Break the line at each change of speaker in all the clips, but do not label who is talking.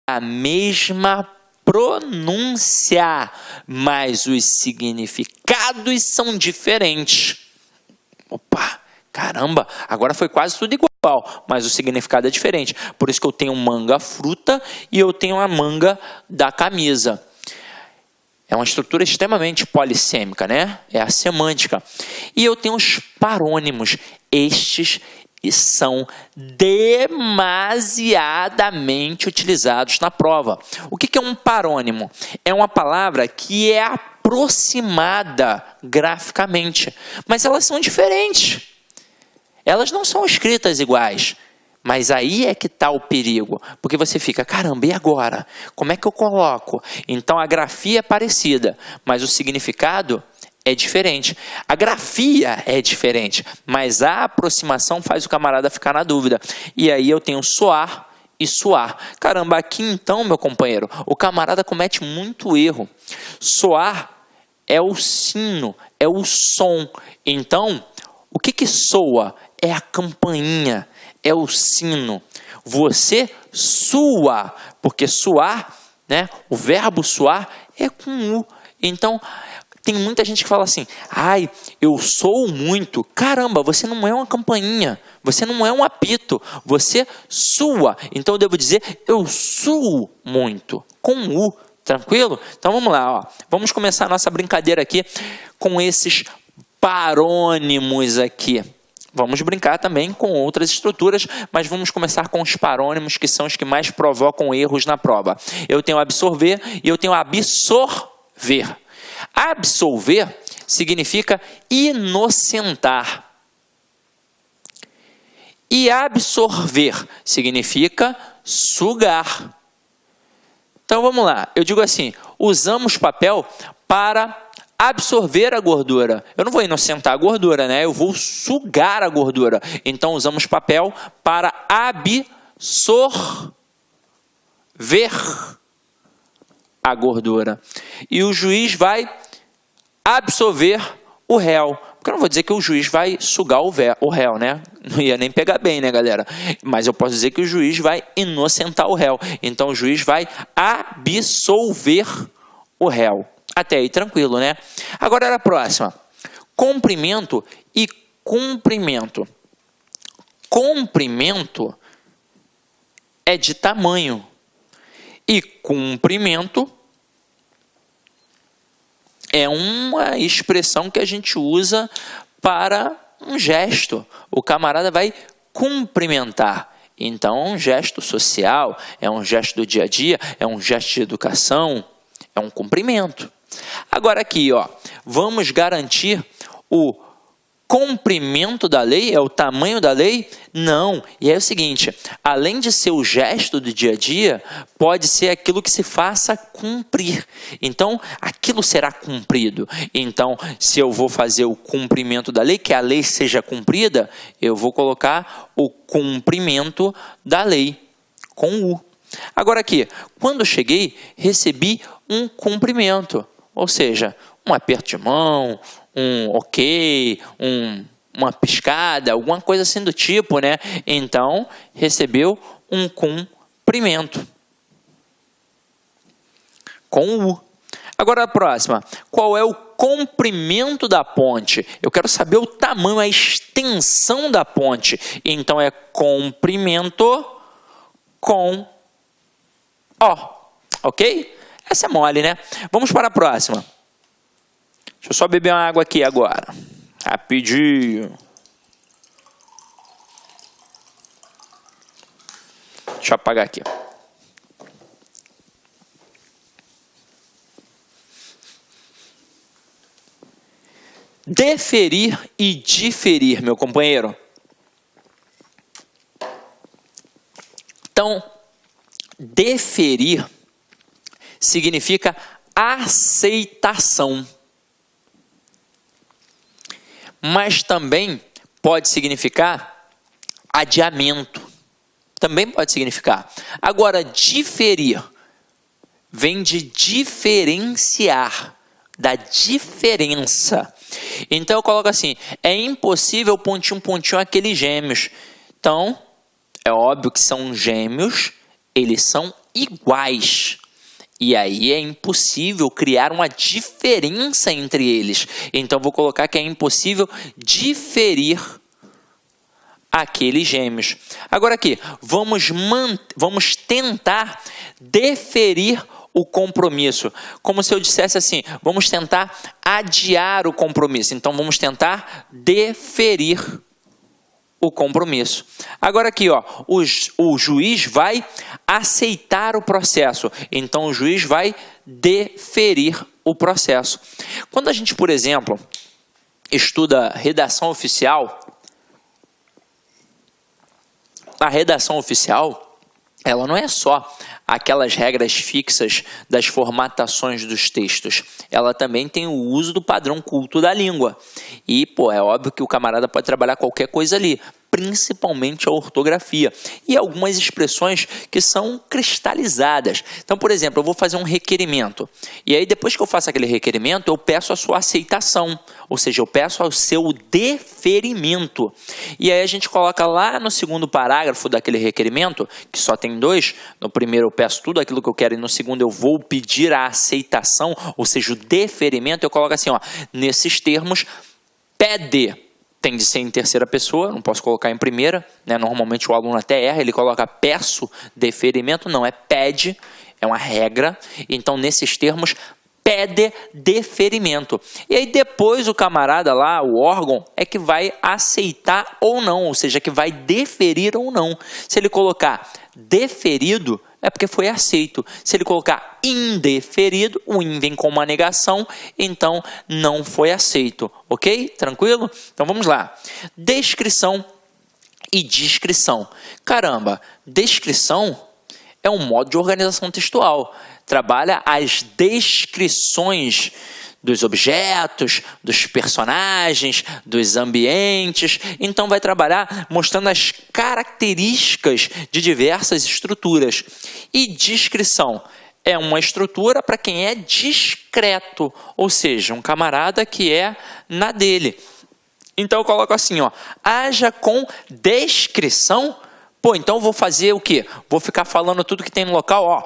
a mesma pronúncia, mas os significados são diferentes. Opa, caramba, agora foi quase tudo igual, mas o significado é diferente. Por isso que eu tenho manga fruta e eu tenho a manga da camisa. É uma estrutura extremamente polissêmica, né? É a semântica. E eu tenho os parônimos. Estes são demasiadamente utilizados na prova. O que é um parônimo? É uma palavra que é aproximada graficamente, mas elas são diferentes. Elas não são escritas iguais. Mas aí é que está o perigo, porque você fica, caramba, e agora? Como é que eu coloco? Então a grafia é parecida, mas o significado é diferente. A grafia é diferente, mas a aproximação faz o camarada ficar na dúvida. E aí eu tenho soar e suar. Caramba, aqui então, meu companheiro, o camarada comete muito erro. Soar é o sino, é o som. Então, o que soa? É a campainha. É o sino. Você sua, porque suar, né? O verbo suar é com U. Então, tem muita gente que fala assim, ai, eu sou muito. Caramba, você não é uma campainha, você não é um apito, você sua. Então, eu devo dizer, eu suo muito, com U. Tranquilo? Então, vamos lá. Ó. Vamos começar a nossa brincadeira aqui com esses parônimos aqui. Vamos brincar também com outras estruturas, mas vamos começar com os parônimos, que são os que mais provocam erros na prova. Eu tenho absorver e eu tenho absorver. Absolver significa inocentar. E absorver significa sugar. Então vamos lá, eu digo assim, usamos papel para absorver a gordura. Eu não vou inocentar a gordura, né? Eu vou sugar a gordura. Então, usamos papel para absorver a gordura. E o juiz vai absolver o réu. Porque eu não vou dizer que o juiz vai sugar o réu, né? Não ia nem pegar bem, né, galera? Mas eu posso dizer que o juiz vai inocentar o réu. Então, o juiz vai absolver o réu. Até aí, tranquilo, né? Agora, a próxima. Comprimento e cumprimento. Comprimento é de tamanho. E cumprimento é uma expressão que a gente usa para um gesto. O camarada vai cumprimentar. Então, é um gesto social, é um gesto do dia a dia, é um gesto de educação, é um cumprimento. Agora aqui, ó, vamos garantir o comprimento da lei, é o tamanho da lei? Não. E é o seguinte, além de ser o gesto do dia a dia, pode ser aquilo que se faça cumprir. Então, aquilo será cumprido. Então, se eu vou fazer o cumprimento da lei, que a lei seja cumprida, eu vou colocar o cumprimento da lei, com U. Agora aqui, quando eu cheguei, recebi um cumprimento. Ou seja, um aperto de mão, um ok, uma piscada, alguma coisa assim do tipo, né? Então, recebeu um cumprimento. Com U. Agora a próxima. Qual é o comprimento da ponte? Eu quero saber o tamanho, a extensão da ponte. Então, é comprimento com O. Ok? Essa é mole, né? Vamos para a próxima. Deixa eu só beber uma água aqui agora. Rapidinho. Deixa eu apagar aqui. Deferir e diferir, meu companheiro. Então, deferir significa aceitação. Mas também pode significar adiamento. Também pode significar. Agora, diferir vem de diferenciar, da diferença. Então, eu coloco assim, é impossível pontinho, pontinho, aqueles gêmeos. Então, é óbvio que são gêmeos eles são iguais. E aí é impossível criar uma diferença entre eles. Então, vou colocar que é impossível diferir aqueles gêmeos. Agora aqui, vamos tentar deferir o compromisso. Como se eu dissesse assim, vamos tentar adiar o compromisso. Então, vamos tentar deferir o compromisso. Agora aqui, ó, o juiz vai aceitar o processo. Então, o juiz vai deferir o processo. Quando a gente, por exemplo, estuda redação oficial, a redação oficial, ela não é só aquelas regras fixas das formatações dos textos. Ela também tem o uso do padrão culto da língua. E, é óbvio que o camarada pode trabalhar qualquer coisa ali, principalmente a ortografia e algumas expressões que são cristalizadas. Então, por exemplo, eu vou fazer um requerimento. E aí, depois que eu faço aquele requerimento, eu peço a sua aceitação. Ou seja, eu peço o seu deferimento. E aí a gente coloca lá no segundo parágrafo daquele requerimento, que só tem 2. No primeiro eu peço tudo aquilo que eu quero e no segundo eu vou pedir a aceitação, ou seja, o deferimento. Eu coloco assim, ó, nesses termos, pede. Tem de ser em terceira pessoa, não posso colocar em primeira, né? Normalmente o aluno até erra, ele coloca peço deferimento, não, é pede, é uma regra. Então, nesses termos, pede deferimento. E aí depois o camarada lá, o órgão, é que vai aceitar ou não, ou seja, que vai deferir ou não. Se ele colocar deferido, é porque foi aceito. Se ele colocar indeferido, o in vem com uma negação, então não foi aceito. Ok? Tranquilo? Então vamos lá. Descrição e descrição. Caramba, descrição é um modo de organização textual. Trabalha as descrições dos objetos, dos personagens, dos ambientes. Então, vai trabalhar mostrando as características de diversas estruturas. E descrição é uma estrutura para quem é discreto, ou seja, um camarada que é na dele. Então, eu coloco assim, ó, haja com descrição. Então eu vou fazer o quê? Vou ficar falando tudo que tem no local, ó,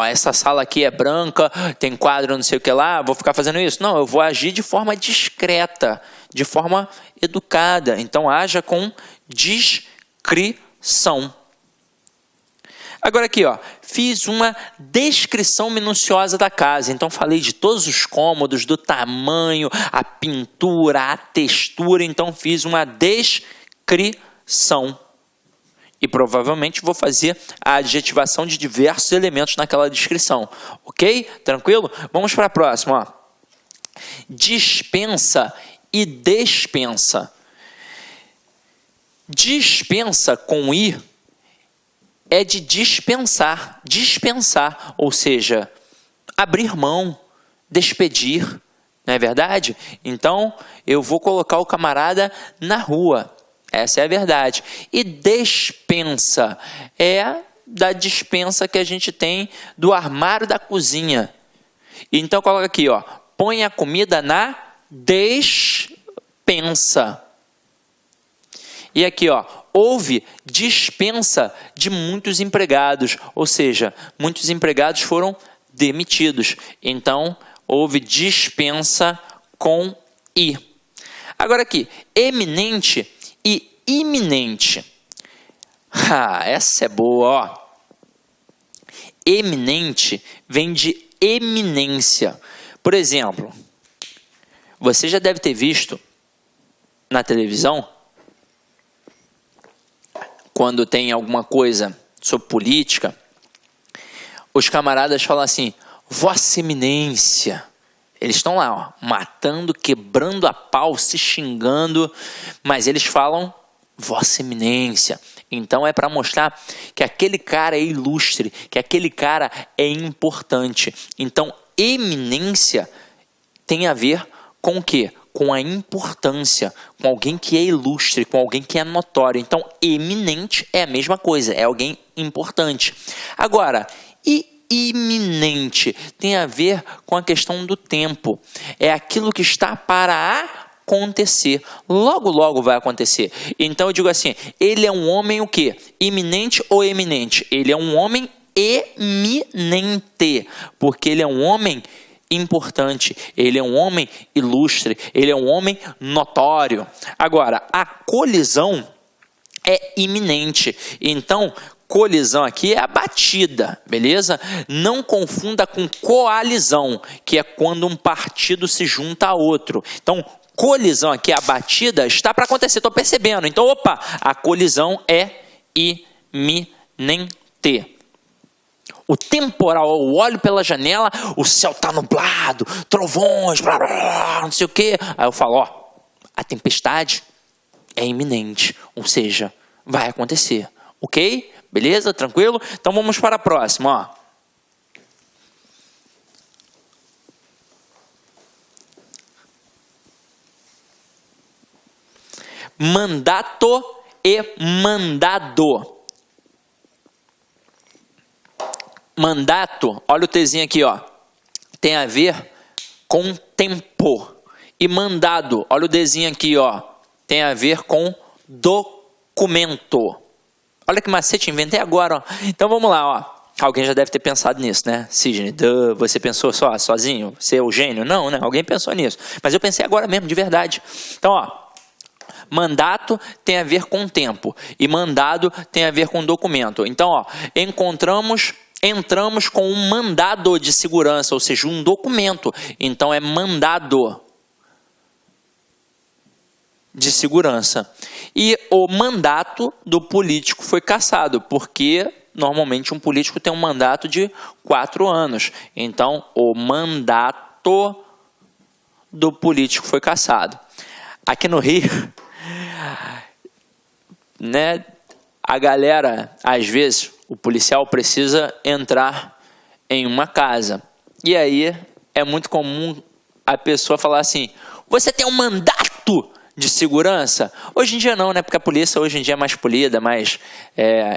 essa sala aqui é branca, tem quadro não sei o que lá, vou ficar fazendo isso? Não, eu vou agir de forma discreta, de forma educada. Então, haja com discrição. Agora aqui, ó, fiz uma descrição minuciosa da casa. Então, falei de todos os cômodos, do tamanho, a pintura, a textura. Então, fiz uma descrição. E provavelmente vou fazer a adjetivação de diversos elementos naquela descrição. Ok? Tranquilo? Vamos para a próxima. Ó. Dispensa e despensa. Dispensa com i é de dispensar. Dispensar, ou seja, abrir mão, despedir. Não é verdade? Então, eu vou colocar o camarada na rua. Essa é a verdade. E despensa é da dispensa que a gente tem do armário da cozinha. Então, coloca aqui, ó, põe a comida na despensa. E aqui, ó, houve dispensa de muitos empregados, ou seja, muitos empregados foram demitidos. Então, houve dispensa com i. Agora aqui, eminente e iminente. Essa é boa, ó. Eminente vem de eminência. Por exemplo, você já deve ter visto na televisão, quando tem alguma coisa sobre política, os camaradas falam assim, Vossa Eminência. Eles estão lá, ó, matando, quebrando a pau, se xingando, mas eles falam Vossa Eminência. Então é para mostrar que aquele cara é ilustre, que aquele cara é importante. Então, eminência tem a ver com o quê? Com a importância, com alguém que é ilustre, com alguém que é notório. Então, eminente é a mesma coisa, é alguém importante. Agora, iminente tem a ver com a questão do tempo. É aquilo que está para acontecer. Logo, logo vai acontecer. Então eu digo assim, ele é um homem o quê? Iminente ou eminente? Ele é um homem eminente, porque ele é um homem importante, ele é um homem ilustre, ele é um homem notório. Agora, a colisão é iminente. Então, colisão aqui é a batida, beleza? Não confunda com coalizão, que é quando um partido se junta a outro. Então, colisão aqui, a batida, está para acontecer, estou percebendo. Então, opa, a colisão é iminente. O temporal, eu olho pela janela, o céu está nublado, trovões, blá, blá, não sei o quê. Aí eu falo, ó, a tempestade é iminente, ou seja, vai acontecer, ok? Beleza? Tranquilo? Então vamos para a próxima, ó. Mandato e mandado. Mandato, olha o Tzinho aqui, ó, tem a ver com tempo. E mandado, olha o Dzinho aqui, ó, tem a ver com documento. Olha que macete, inventei agora, ó. Então vamos lá, ó. Alguém já deve ter pensado nisso, né? Sidney, você pensou sozinho? Você é o gênio? Não, né? Alguém pensou nisso. Mas eu pensei agora mesmo, de verdade. Então, ó, mandato tem a ver com tempo e mandado tem a ver com documento. Então, ó, entramos com um mandado de segurança, ou seja, um documento. Então, é mandado de segurança. E o mandato do político foi cassado, porque normalmente um político tem um mandato de 4 anos. Então, o mandato do político foi cassado. Aqui no Rio, né, a galera, às vezes, o policial precisa entrar em uma casa. E aí, é muito comum a pessoa falar assim, você tem um mandato de segurança? Hoje em dia não, né? Porque a polícia hoje em dia é mais polida, mais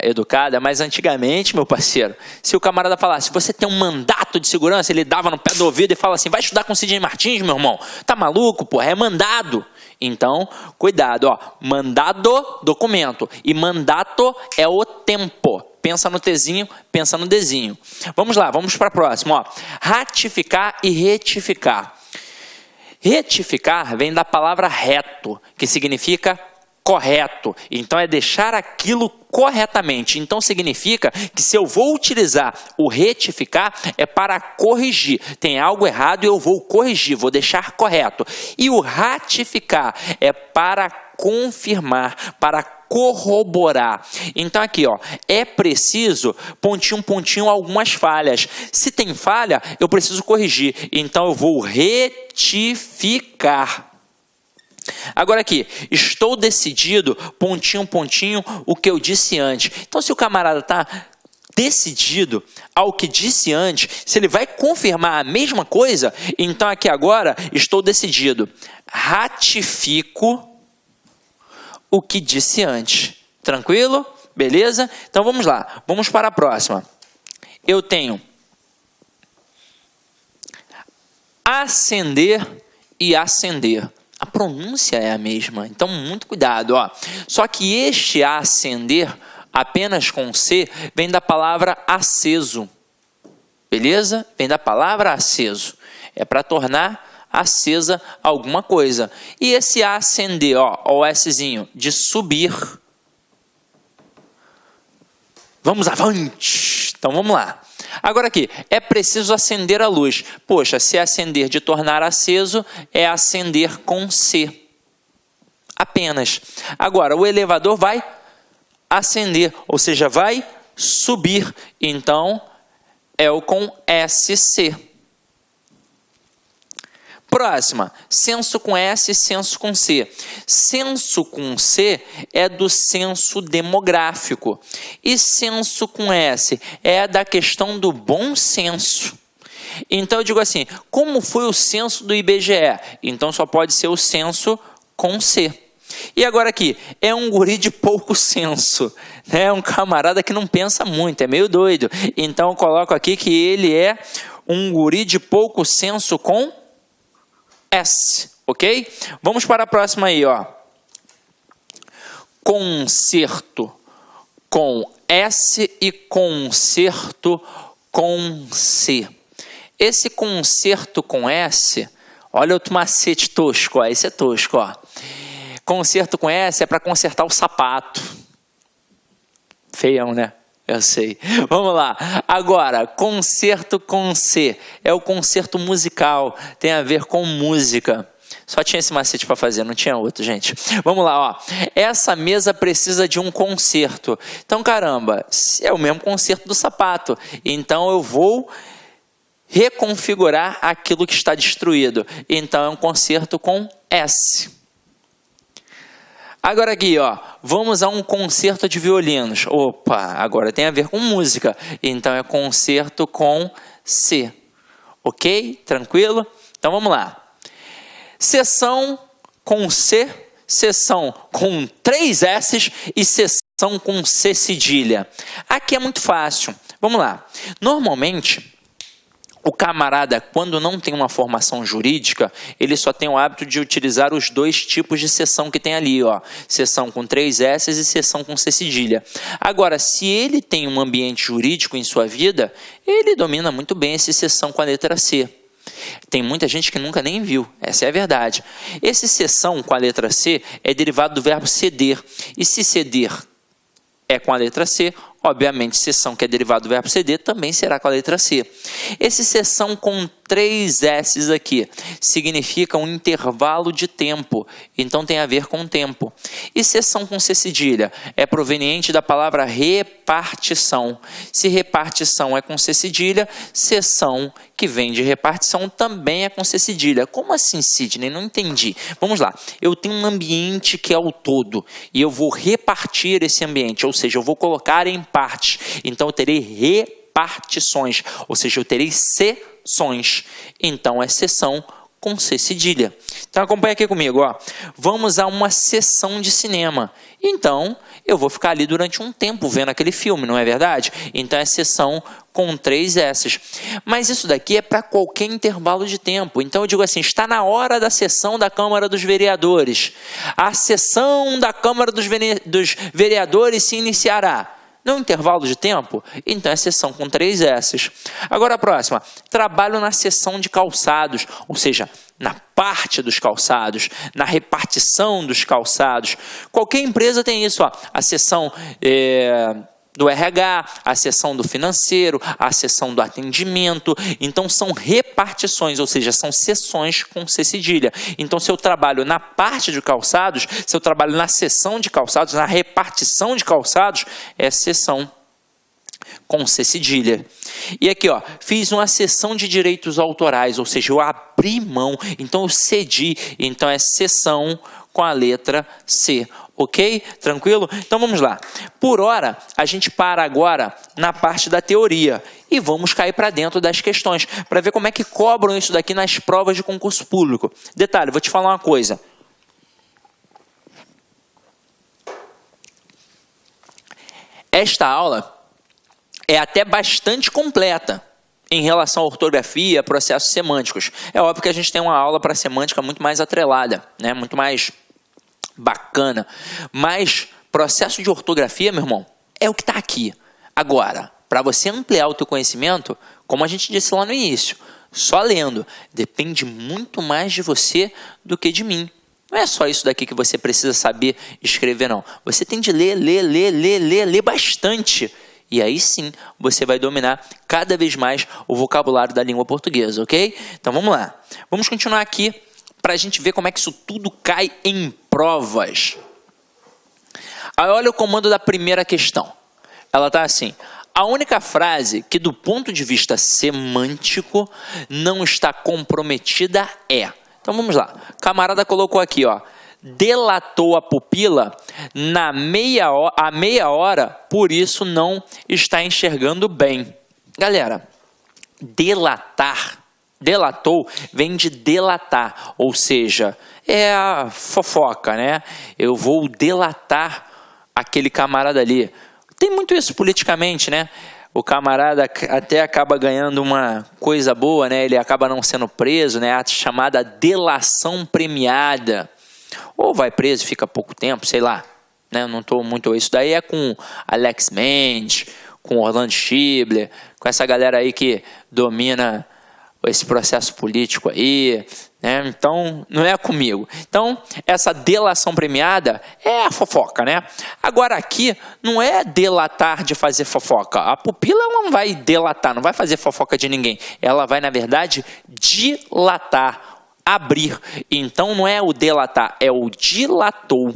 educada. Mas antigamente, meu parceiro, se o camarada falasse, você tem um mandato de segurança, ele dava no pé do ouvido e fala assim, vai estudar com Sidney Martins, meu irmão? Tá maluco, porra? É mandado. Então, cuidado, ó. Mandado, documento. E mandato é o tempo. Pensa no Tzinho, pensa no Dzinho. Vamos lá, vamos para a próxima, ó. Ratificar e retificar. Retificar vem da palavra reto, que significa correto. Então, é deixar aquilo corretamente. Então, significa que se eu vou utilizar o retificar, é para corrigir. Tem algo errado e eu vou corrigir, vou deixar correto. E o ratificar é para confirmar, para corroborar. Então, aqui, ó, é preciso, pontinho, pontinho, algumas falhas. Se tem falha, eu preciso corrigir. Então, eu vou retificar. Agora aqui, estou decidido, pontinho, pontinho, o que eu disse antes. Então, se o camarada está decidido ao que disse antes, se ele vai confirmar a mesma coisa, então aqui agora, estou decidido. Ratifico o que disse antes. Tranquilo? Beleza? Então, vamos lá. Vamos para a próxima. Eu tenho acender e acender. A pronúncia é a mesma, então muito cuidado, ó. Só que este acender, apenas com C, vem da palavra aceso. Beleza? Vem da palavra aceso. É para tornar acesa alguma coisa. E esse acender, ó, o Szinho, de subir. Vamos avante! Então vamos lá. Agora aqui, é preciso acender a luz. Poxa, se acender de tornar aceso, é acender com C. Apenas. Agora, o elevador vai acender, ou seja, vai subir. Então, é o com SC. Próxima, senso com S, senso com C. Senso com C é do censo demográfico. E senso com S é da questão do bom senso. Então, eu digo assim, como foi o censo do IBGE? Então, só pode ser o censo com C. E agora aqui, é um guri de pouco senso, né? É um camarada que não pensa muito, é meio doido. Então, eu coloco aqui que ele é um guri de pouco senso com S, ok? Vamos para a próxima aí, ó. Concerto com S e concerto com C. Esse concerto com S, olha outro macete tosco, ó. Esse é tosco, ó. Concerto com S é para consertar o sapato. Feião, né? Eu sei. Vamos lá. Agora, concerto com C é o concerto musical, tem a ver com música. Só tinha esse macete para fazer, não tinha outro, gente. Vamos lá, ó. Essa mesa precisa de um conserto. Então, caramba, é o mesmo conserto do sapato. Então, eu vou reconfigurar aquilo que está destruído. Então, é um concerto com S. Agora aqui, ó, vamos a um concerto de violinos. Opa, agora tem a ver com música. Então, é concerto com C. Ok? Tranquilo? Então, vamos lá. Sessão com C, sessão com 3 S's e sessão com C cedilha. Aqui é muito fácil. Vamos lá. Normalmente, o camarada, quando não tem uma formação jurídica, ele só tem o hábito de utilizar os 2 tipos de sessão que tem ali, ó. Sessão com 3 S's e sessão com C cedilha. Agora, se ele tem um ambiente jurídico em sua vida, ele domina muito bem essa sessão com a letra C. Tem muita gente que nunca nem viu, essa é a verdade. Esse sessão com a letra C é derivado do verbo ceder. E se ceder é com a letra C, obviamente sessão que é derivado do verbo ceder também será com a letra C. Esse sessão com 3 S's aqui significa um intervalo de tempo, então tem a ver com tempo. E sessão com C cedilha é proveniente da palavra repartição. Se repartição é com C cedilha, sessão que vem de repartição também é com C cedilha. Como assim, Sidney? Não entendi. Vamos lá. Eu tenho um ambiente que é o todo e eu vou repartir esse ambiente, ou seja, eu vou colocar em partes. Então eu terei repartições, ou seja, eu terei seções. Então é sessão com C cedilha. Então acompanha aqui comigo, ó. Vamos a uma sessão de cinema. Então eu vou ficar ali durante um tempo vendo aquele filme, não é verdade? Então é sessão com 3 S's. Mas isso daqui é para qualquer intervalo de tempo. Então eu digo assim, está na hora da sessão da Câmara dos Vereadores. A sessão da Câmara dos Vereadores se iniciará. No intervalo de tempo, então é sessão com 3 S's. Agora a próxima, trabalho na seção de calçados, ou seja, na parte dos calçados, na repartição dos calçados. Qualquer empresa tem isso, ó, a seção do RH, a seção do financeiro, a seção do atendimento. Então são repartições, ou seja, são seções com C cedilha. Então se eu trabalho na parte de calçados, se eu trabalho na seção de calçados, na repartição de calçados, é seção com C cedilha. E aqui, ó, fiz uma cessão de direitos autorais, ou seja, eu abri mão, então eu cedi, então é seção com a letra C. Ok? Tranquilo? Então vamos lá. Por hora, a gente para agora na parte da teoria e vamos cair para dentro das questões, para ver como é que cobram isso daqui nas provas de concurso público. Detalhe, vou te falar uma coisa. Esta aula é até bastante completa em relação à ortografia, processos semânticos. É óbvio que a gente tem uma aula para semântica muito mais atrelada, né? Muito mais bacana, mas processo de ortografia, meu irmão, é o que está aqui. Agora, para você ampliar o teu conhecimento, como a gente disse lá no início, só lendo, depende muito mais de você do que de mim. Não é só isso daqui que você precisa saber escrever, não. Você tem de ler bastante. E aí sim, você vai dominar cada vez mais o vocabulário da língua portuguesa, ok? Então vamos lá. Vamos continuar aqui para a gente ver como é que isso tudo cai em provas. Aí olha o comando da primeira questão. Ela está assim: a única frase que do ponto de vista semântico não está comprometida é... Então vamos lá. O camarada colocou aqui, ó. Delatou a pupila há meia hora, por isso não está enxergando bem. Galera, delatou vem de delatar, ou seja, é a fofoca, né? Eu vou delatar aquele camarada ali. Tem muito isso politicamente, né? o camarada até acaba ganhando uma coisa boa, né? Ele acaba não sendo preso, né? A chamada delação premiada. Ou vai preso, fica pouco tempo, sei lá. Né? Não estou muito... Isso daí é com Alex Mendes, com Orlando Schibler, com essa galera aí que domina esse processo político aí, né? Então, não é comigo. Então, essa delação premiada é a fofoca, né? Agora aqui, não é delatar de fazer fofoca. A pupila ela não vai delatar, não vai fazer fofoca de ninguém. Ela vai, na verdade, dilatar, abrir. Então, não é o delatar, é o dilatou.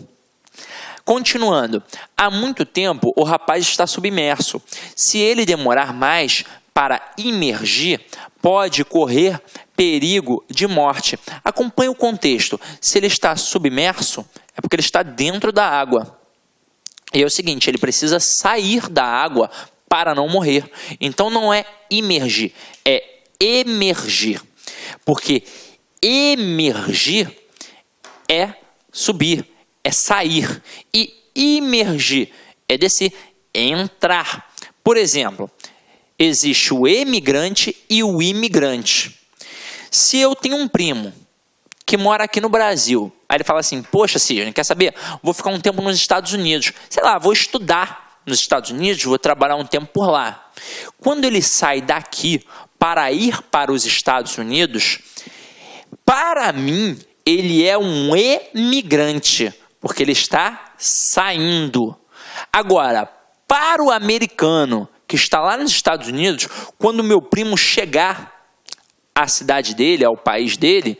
Continuando, há muito tempo o rapaz está submerso. Se ele demorar mais para imergir, pode correr perigo de morte. Acompanhe o contexto. Se ele está submerso, é porque ele está dentro da água. E é o seguinte, ele precisa sair da água para não morrer. Então não é imergir, é emergir. Porque emergir é subir, é sair. E imergir é descer, é entrar. Por exemplo, existe o emigrante e o imigrante. Se eu tenho um primo que mora aqui no Brasil, aí ele fala assim, poxa, Sidney, quer saber? Vou ficar um tempo nos Estados Unidos. Sei lá, vou estudar nos Estados Unidos, vou trabalhar um tempo por lá. Quando ele sai daqui para ir para os Estados Unidos, para mim, ele é um emigrante, porque ele está saindo. Agora, para o americano que está lá nos Estados Unidos, quando o meu primo chegar à cidade dele, ao país dele,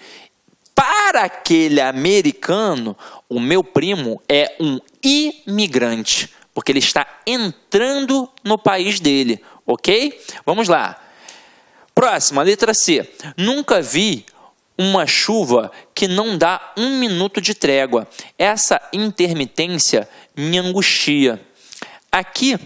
para aquele americano, o meu primo é um imigrante, porque ele está entrando no país dele, ok? Vamos lá. Próxima, letra C. Nunca vi uma chuva que não dá 1 minuto de trégua. Essa intermitência me angustia. Aqui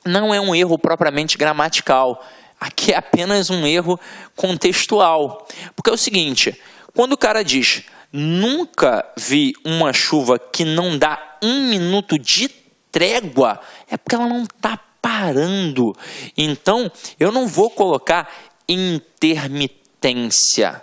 não é um erro propriamente gramatical. Aqui é apenas um erro contextual. Porque é o seguinte, quando o cara diz nunca vi uma chuva que não dá 1 minuto de trégua, é porque ela não está parando. Então, eu não vou colocar intermitência.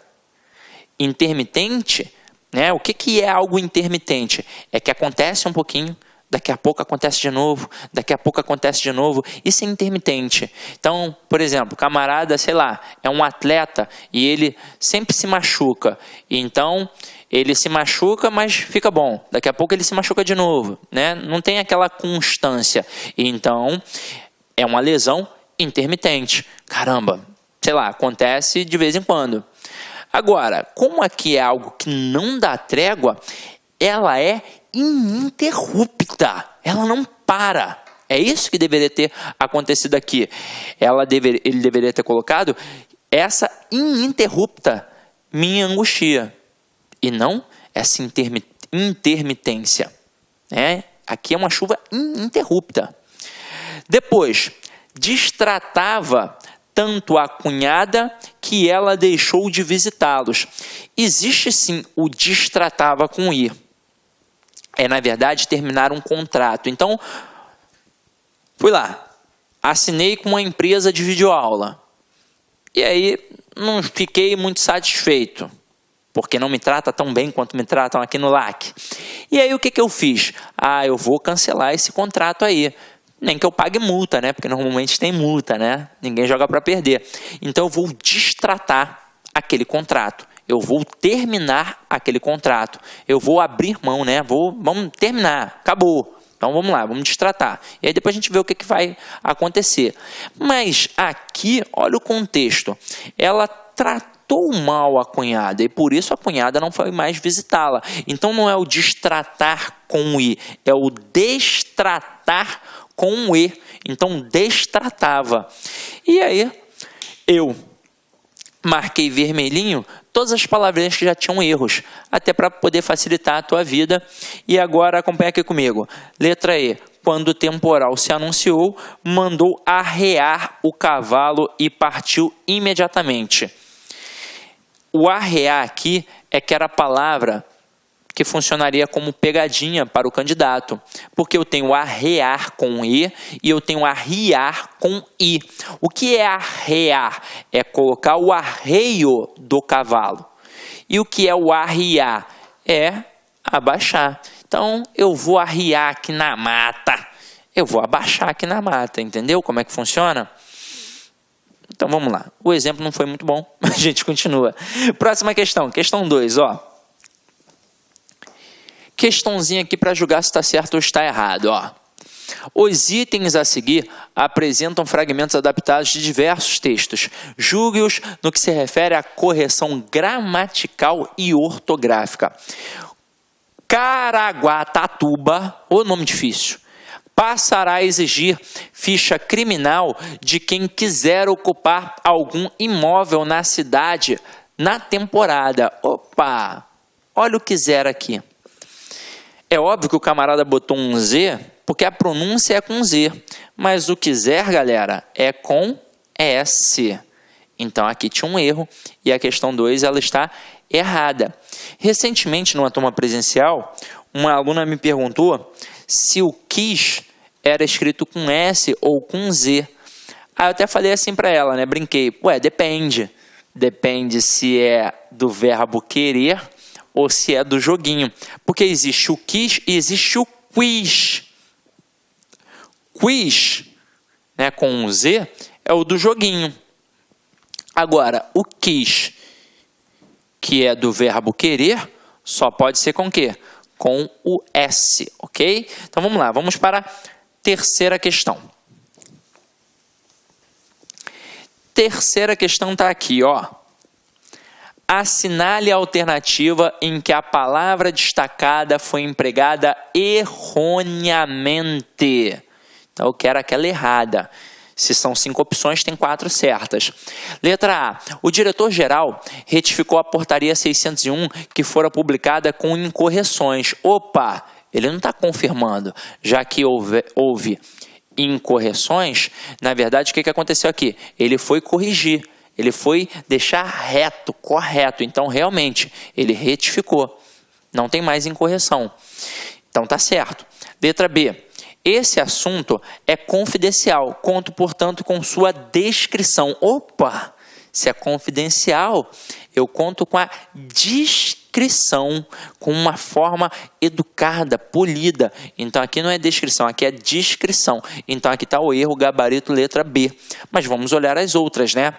Intermitente, né? O que é algo intermitente? É que acontece um pouquinho, daqui a pouco acontece de novo, daqui a pouco acontece de novo. Isso é intermitente. Então, por exemplo, camarada, sei lá, é um atleta e ele sempre se machuca. Então, ele se machuca, mas fica bom. Daqui a pouco ele se machuca de novo, né? Não tem aquela constância. Então, é uma lesão intermitente. Caramba, sei lá, acontece de vez em quando. Agora, como aqui é algo que não dá trégua, ela é ininterrupta, ela não para. É isso que deveria ter acontecido aqui. Ele deveria ter colocado essa ininterrupta me angustia, e não essa intermitência. Aqui é uma chuva ininterrupta. Depois, destratava tanto a cunhada que ela deixou de visitá-los. Existe sim o destratava com ir. É, na verdade, terminar um contrato. Então, fui lá, assinei com uma empresa de videoaula. E aí, não fiquei muito satisfeito, porque não me trata tão bem quanto me tratam aqui no LAC. E aí, o que eu fiz? Eu vou cancelar esse contrato aí. Nem que eu pague multa, né? Porque normalmente tem multa, né? Ninguém joga para perder. Então, eu vou destratar aquele contrato. Eu vou terminar aquele contrato. Eu vou abrir mão, né? Vamos terminar. Acabou. Então, vamos lá. Vamos destratar. E aí, depois a gente vê o que vai acontecer. Mas, aqui, olha o contexto. Ela tratou mal a cunhada. E, por isso, a cunhada não foi mais visitá-la. Então, não é o destratar com o i. É o destratar com um E, então destratava. E aí, eu marquei vermelhinho todas as palavrinhas que já tinham erros, até para poder facilitar a tua vida. E agora, acompanha aqui comigo. Letra E. Quando o temporal se anunciou, mandou arrear o cavalo e partiu imediatamente. O arrear aqui é que era a palavra que funcionaria como pegadinha para o candidato, porque eu tenho arrear com E e eu tenho arriar com I. O que é arrear? É colocar o arreio do cavalo. E o que é o arriar? É abaixar. Então, eu vou arriar aqui na mata. Eu vou abaixar aqui na mata, entendeu como é que funciona? Então, vamos lá. O exemplo não foi muito bom, mas a gente continua. Próxima questão, questão 2, ó. Questãozinha aqui para julgar se está certo ou está errado, ó. Os itens a seguir apresentam fragmentos adaptados de diversos textos. Julgue-os no que se refere à correção gramatical e ortográfica. Caraguatatuba, ô nome difícil, passará a exigir ficha criminal de quem quiser ocupar algum imóvel na cidade na temporada. Opa, olha o quiser aqui. É óbvio que o camarada botou um Z, porque a pronúncia é com Z, mas o quiser, galera, é com S. Então aqui tinha um erro e a questão 2 ela está errada. Recentemente, numa turma presencial, uma aluna me perguntou se o quis era escrito com S ou com Z. Aí eu até falei assim para ela, né? Brinquei. Ué, depende. Depende se é do verbo querer ou se é do joguinho. Porque existe o quis e existe o quiz. Quiz, né, com um Z, é o do joguinho. Agora, o quis, que é do verbo querer, só pode ser com o quê? Com o S, ok? Então vamos lá, vamos para a terceira questão. Terceira questão está aqui, ó. Assinale a alternativa em que a palavra destacada foi empregada erroneamente. Então eu quero aquela errada. Se são 5 opções, tem 4 certas. Letra A. O diretor-geral retificou a portaria 601 que fora publicada com incorreções. Opa, ele não está confirmando. Já que houve incorreções, na verdade, o que aconteceu aqui? Ele foi corrigir, ele foi deixar reto, correto. Então, realmente, ele retificou. Não tem mais incorreção. Então, tá certo. Letra B. Esse assunto é confidencial, conto, portanto, com sua descrição. Opa! Se é confidencial, eu conto com a descrição, com uma forma educada, polida. Então, aqui não é descrição, aqui é descrição. Então, aqui está o erro, gabarito, letra B. Mas vamos olhar as outras, né?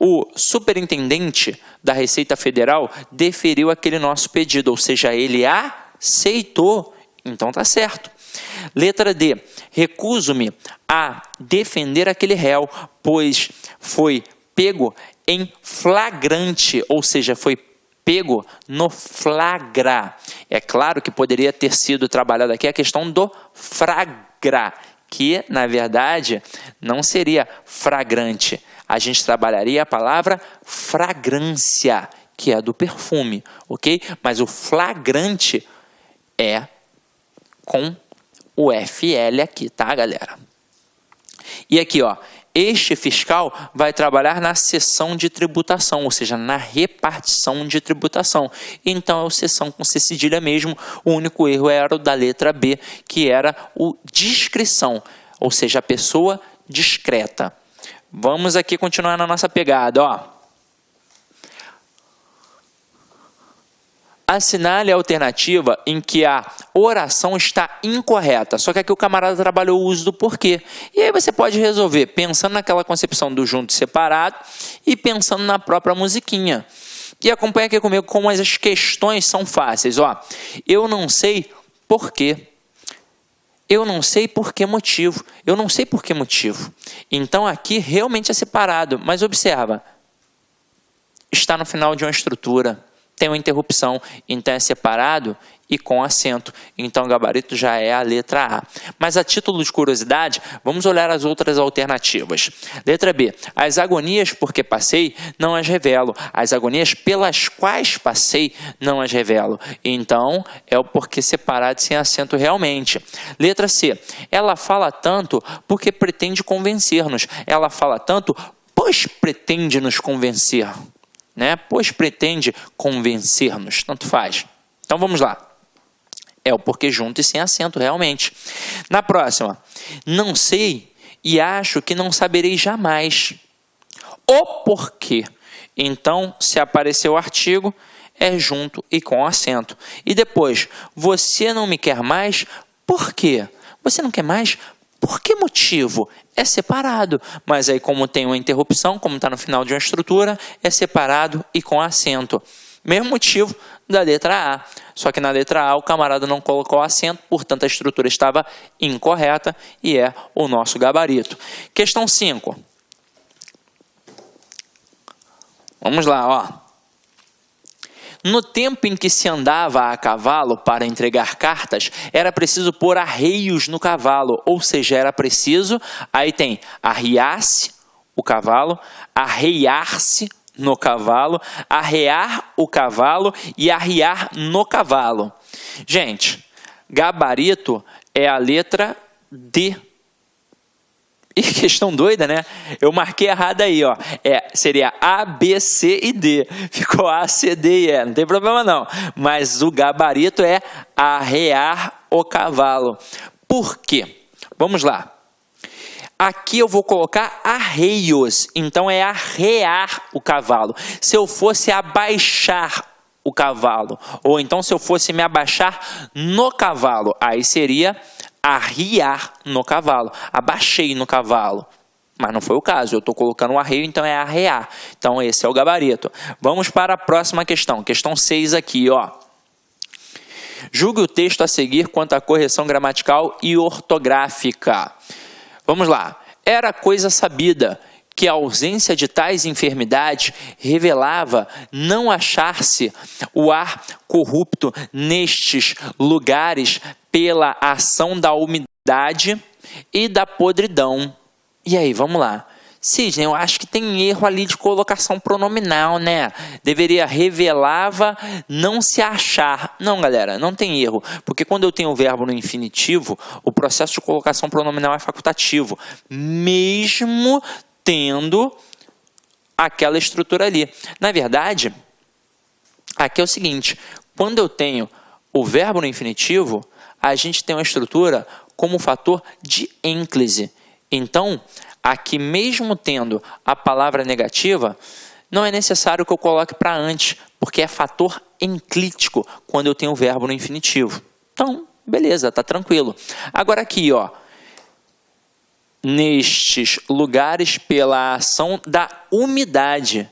O superintendente da Receita Federal deferiu aquele nosso pedido, ou seja, ele aceitou. Então, tá certo. Letra D. Recuso-me a defender aquele réu, pois foi pego em flagrante, ou seja, foi pego no flagra. É claro que poderia ter sido trabalhada aqui a questão do fragra, que, na verdade, não seria fragrante. A gente trabalharia a palavra fragrância, que é do perfume, ok? Mas o flagrante é com o FL aqui, tá, galera? E aqui, ó, este fiscal vai trabalhar na seção de tributação, ou seja, na repartição de tributação. Então, é o seção com C cedilha mesmo. O único erro era o da letra B, que era o discrição, ou seja, a pessoa discreta. Vamos aqui continuar na nossa pegada, ó. Assinale a alternativa em que a oração está incorreta. Só que aqui o camarada trabalhou o uso do porquê. E aí você pode resolver pensando naquela concepção do junto e separado e pensando na própria musiquinha. E acompanha aqui comigo como as questões são fáceis. Ó, eu não sei porquê. Eu não sei por que motivo. Eu não sei por que motivo. Então aqui realmente é separado. Mas observa. Está no final de uma estrutura. Tem uma interrupção, então é separado e com acento. Então o gabarito já é a letra A. Mas a título de curiosidade, vamos olhar as outras alternativas. Letra B. As agonias por que passei, não as revelo. As agonias pelas quais passei, não as revelo. Então é o porquê separado sem acento realmente. Letra C. Ela fala tanto porque pretende convencer-nos. Ela fala tanto, pois pretende nos convencer. Né? Pois pretende convencer-nos, tanto faz. Então vamos lá. É o porquê junto e sem acento, realmente. Na próxima, não sei e acho que não saberei jamais. O porquê. Então, se aparecer o artigo, é junto e com acento. E depois, você não me quer mais, por quê? Você não quer mais? Por que motivo? É separado. Mas aí, como tem uma interrupção, como está no final de uma estrutura, é separado e com acento. Mesmo motivo da letra A. Só que na letra A o camarada não colocou acento, portanto a estrutura estava incorreta e é o nosso gabarito. Questão 5. Vamos lá, ó. No tempo em que se andava a cavalo para entregar cartas, era preciso pôr arreios no cavalo, ou seja, era preciso, aí tem arriar-se o cavalo, arreiar-se no cavalo, arrear o cavalo e arriar no cavalo. Gente, gabarito é a letra D. E questão doida, né? Eu marquei errado aí, ó. Seria A, B, C e D. Ficou A, C, D e E. Não tem problema não. Mas o gabarito é arrear o cavalo. Por quê? Vamos lá. Aqui eu vou colocar arreios. Então é arrear o cavalo. Se eu fosse abaixar o cavalo, ou então se eu fosse me abaixar no cavalo, aí seria arriar no cavalo. Abaixei no cavalo. Mas não foi o caso. Eu estou colocando o arreio, então é arrear. Então esse é o gabarito. Vamos para a próxima questão. Questão 6 aqui, ó. Julgue o texto a seguir quanto à correção gramatical e ortográfica. Vamos lá. Era coisa sabida que a ausência de tais enfermidades revelava não achar-se o ar corrupto nestes lugares pela ação da umidade e da podridão. E aí, vamos lá. Sidney, eu acho que tem erro ali de colocação pronominal, né? Deveria revelava não se achar. Não, galera, não tem erro. Porque quando eu tenho o verbo no infinitivo, o processo de colocação pronominal é facultativo. Mesmo tendo aquela estrutura ali. Na verdade, aqui é o seguinte. Quando eu tenho o verbo no infinitivo, a gente tem uma estrutura como fator de ênclise. Então, aqui mesmo tendo a palavra negativa, não é necessário que eu coloque para antes, porque é fator enclítico quando eu tenho o verbo no infinitivo. Então, beleza, tá tranquilo. Agora aqui, ó, nestes lugares pela ação da umidade.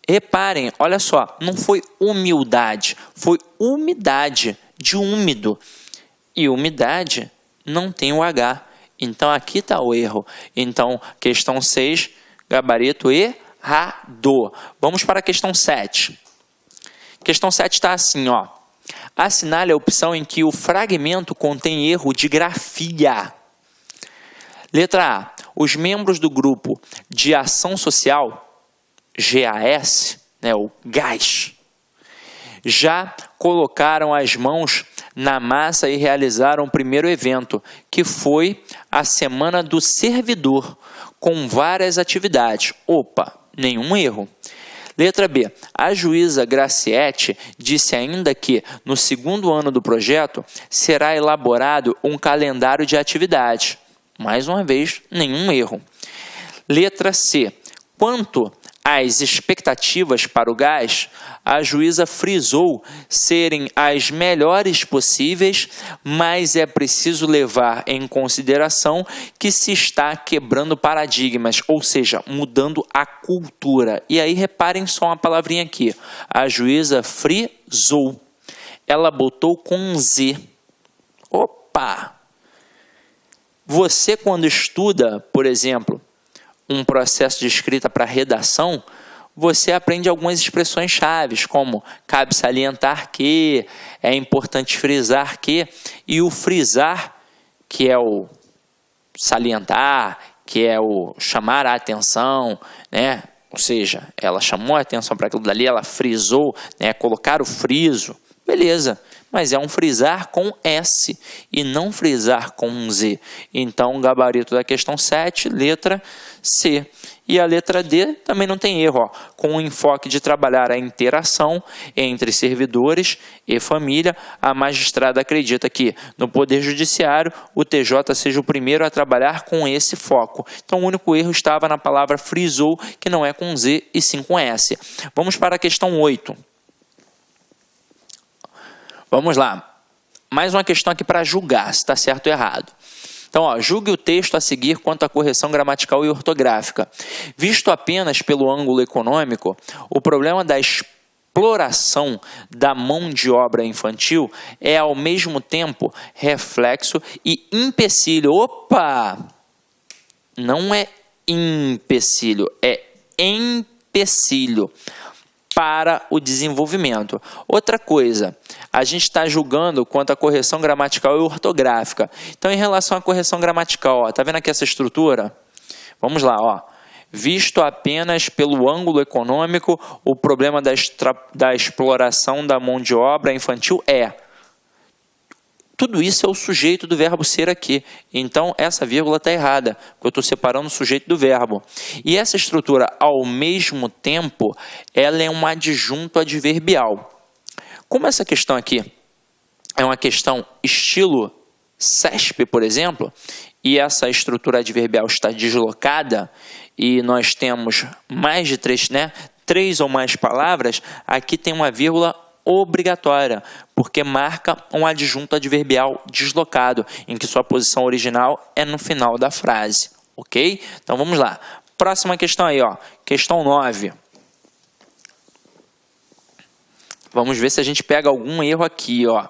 Reparem, olha só, não foi humildade, foi umidade, de úmido. E umidade não tem o H. Então, aqui está o erro. Então, questão 6, gabarito errado. Vamos para a questão 7. Questão 7 está assim, ó. Assinale a opção em que o fragmento contém erro de grafia. Letra A. Os membros do grupo de ação social, GAS, né, o GAS, já colocaram as mãos na massa e realizaram o primeiro evento, que foi a Semana do Servidor, com várias atividades. Opa, nenhum erro. Letra B. A juíza Graciete disse ainda que, no segundo ano do projeto, será elaborado um calendário de atividades. Mais uma vez, nenhum erro. Letra C. Quanto às expectativas para o gás, a juíza frisou serem as melhores possíveis, mas é preciso levar em consideração que se está quebrando paradigmas, ou seja, mudando a cultura. E aí reparem só uma palavrinha aqui. A juíza frisou. Ela botou com Z. Opa! Você, quando estuda, por exemplo, um processo de escrita para redação, você aprende algumas expressões chaves, como cabe salientar que, é importante frisar que, e o frisar, que é o salientar, que é o chamar a atenção, né? Ou seja, ela chamou a atenção para aquilo dali, ela frisou, né? Colocar o friso, beleza. Mas é um frisar com S e não frisar com Z. Então, o gabarito da questão 7, letra C. E a letra D também não tem erro, ó, com o enfoque de trabalhar a interação entre servidores e família. A magistrada acredita que no Poder Judiciário o TJ seja o primeiro a trabalhar com esse foco. Então o único erro estava na palavra frisou, que não é com Z e sim com S. Vamos para a questão 8. Vamos lá. Mais uma questão aqui para julgar se está certo ou errado. Então, ó, julgue o texto a seguir quanto à correção gramatical e ortográfica. Visto apenas pelo ângulo econômico, o problema da exploração da mão de obra infantil é, ao mesmo tempo, reflexo e empecilho. Opa! Não é empecilho, é empecilho para o desenvolvimento. Outra coisa, a gente está julgando quanto à correção gramatical e ortográfica. Então, em relação à correção gramatical, ó, tá vendo aqui essa estrutura? Vamos lá, ó. Visto apenas pelo ângulo econômico, o problema da exploração da mão de obra infantil é... Tudo isso é o sujeito do verbo ser aqui. Então, essa vírgula está errada, porque eu estou separando o sujeito do verbo. E essa estrutura, ao mesmo tempo, ela é um adjunto adverbial. Como essa questão aqui é uma questão estilo CESP, por exemplo, e essa estrutura adverbial está deslocada, e nós temos mais de três ou mais palavras, aqui tem uma vírgula obrigatória, porque marca um adjunto adverbial deslocado, em que sua posição original é no final da frase, ok? Então vamos lá. Próxima questão aí, ó. Questão 9. Vamos ver se a gente pega algum erro aqui, ó.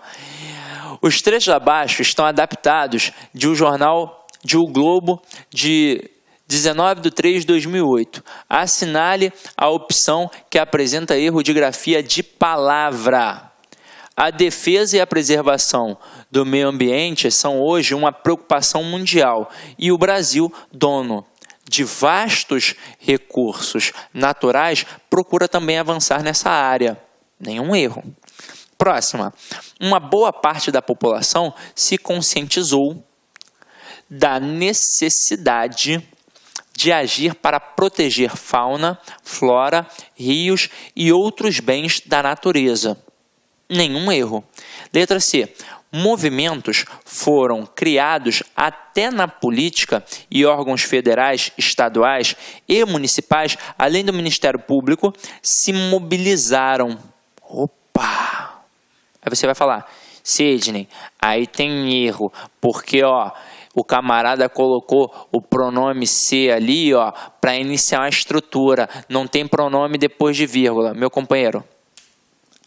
Os trechos abaixo estão adaptados de um jornal de O Globo de 19/3/2008. Assinale a opção que apresenta erro de grafia de palavra. A defesa e a preservação do meio ambiente são hoje uma preocupação mundial e o Brasil, dono de vastos recursos naturais, procura também avançar nessa área. Nenhum erro. Próxima. Uma boa parte da população se conscientizou da necessidade de agir para proteger fauna, flora, rios e outros bens da natureza. Nenhum erro. Letra C. Movimentos foram criados até na política e órgãos federais, estaduais e municipais, além do Ministério Público, se mobilizaram. Opa! Aí você vai falar, Sidney, aí tem erro, porque ó, o camarada colocou o pronome se ali, ó, para iniciar uma estrutura. Não tem pronome depois de vírgula. Meu companheiro,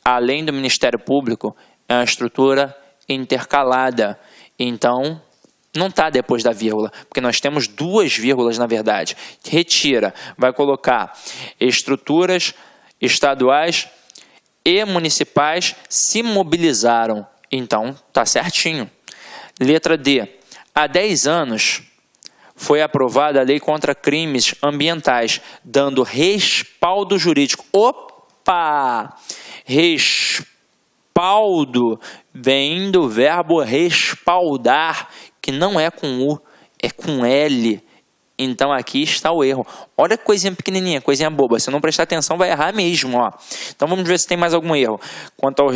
além do Ministério Público, é uma estrutura intercalada. Então, não está depois da vírgula, porque nós temos duas vírgulas, na verdade. Retira, vai colocar estruturas estaduais e municipais se mobilizaram. Então, está certinho. Letra D. Há 10 anos foi aprovada a Lei contra Crimes Ambientais, dando respaldo jurídico. Opa! Respaldo vem do verbo respaldar, que não é com U, é com L. Então aqui está o erro. Olha que coisinha pequenininha, coisinha boba. Se não prestar atenção, vai errar mesmo, ó. Então vamos ver se tem mais algum erro. Quanto ao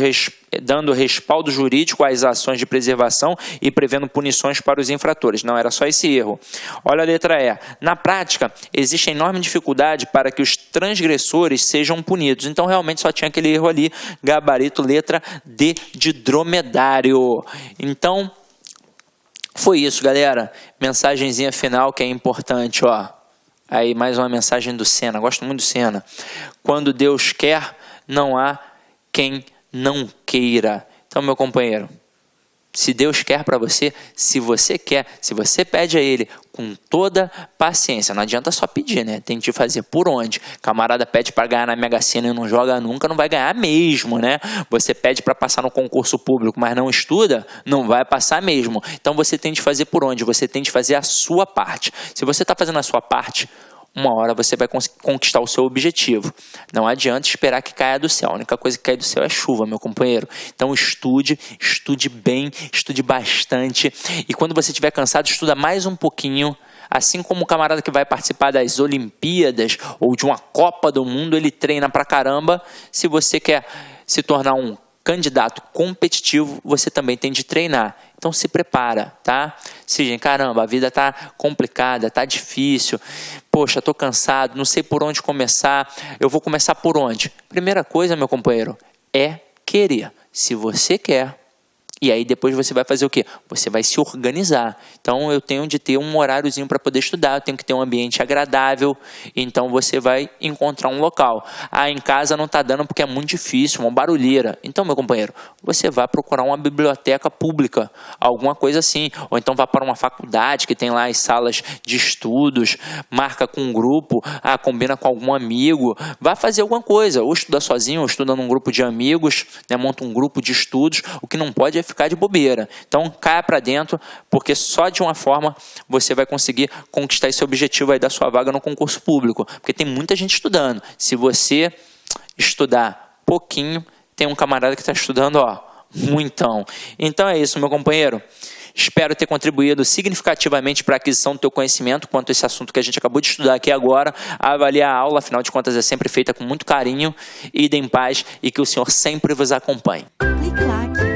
dando respaldo jurídico às ações de preservação e prevendo punições para os infratores. Não, era só esse erro. Olha a letra E. Na prática, existe enorme dificuldade para que os transgressores sejam punidos. Então realmente só tinha aquele erro ali. Gabarito, letra D de dromedário. Então... foi isso, galera. Mensagenzinha final que é importante, ó. Aí mais uma mensagem do Senna. Gosto muito do Senna. Quando Deus quer, não há quem não queira. Então, meu companheiro, se Deus quer para você, se você quer, se você pede a Ele com toda paciência, não adianta só pedir, né? Tem que fazer por onde. Camarada pede para ganhar na Mega Sena e não joga nunca, não vai ganhar mesmo, né? Você pede para passar no concurso público, mas não estuda, não vai passar mesmo. Então você tem de fazer por onde? Você tem de fazer a sua parte. Se você está fazendo a sua parte, uma hora você vai conquistar o seu objetivo. Não adianta esperar que caia do céu. A única coisa que cai do céu é chuva, meu companheiro. Então estude bem, estude bastante. E quando você estiver cansado, estuda mais um pouquinho. Assim como o camarada que vai participar das Olimpíadas ou de uma Copa do Mundo, ele treina pra caramba. Se você quer se tornar um candidato competitivo, você também tem de treinar. Então se prepara, tá? Sidney, caramba, a vida tá complicada, tá difícil. Poxa, tô cansado, não sei por onde começar. Eu vou começar por onde? Primeira coisa, meu companheiro, é querer. Se você quer, e aí depois você vai fazer o quê? Você vai se organizar. Então eu tenho de ter um horáriozinho para poder estudar, eu tenho que ter um ambiente agradável, então você vai encontrar um local. Ah, em casa não está dando porque é muito difícil, uma barulheira. Então, meu companheiro, você vai procurar uma biblioteca pública, alguma coisa assim. Ou então vá para uma faculdade que tem lá as salas de estudos, marca com um grupo, combina com algum amigo, vai fazer alguma coisa, ou estuda sozinho, ou estuda num grupo de amigos, né, monta um grupo de estudos. O que não pode é ficar de bobeira. Então, caia para dentro, porque só de uma forma você vai conseguir conquistar esse objetivo aí da sua vaga no concurso público. Porque tem muita gente estudando. Se você estudar pouquinho, tem um camarada que está estudando, muitão. Então é isso, meu companheiro. Espero ter contribuído significativamente para a aquisição do teu conhecimento quanto a esse assunto que a gente acabou de estudar aqui agora. Avaliar a aula, afinal de contas, é sempre feita com muito carinho. Ide em paz e que o Senhor sempre vos acompanhe.
Clique lá.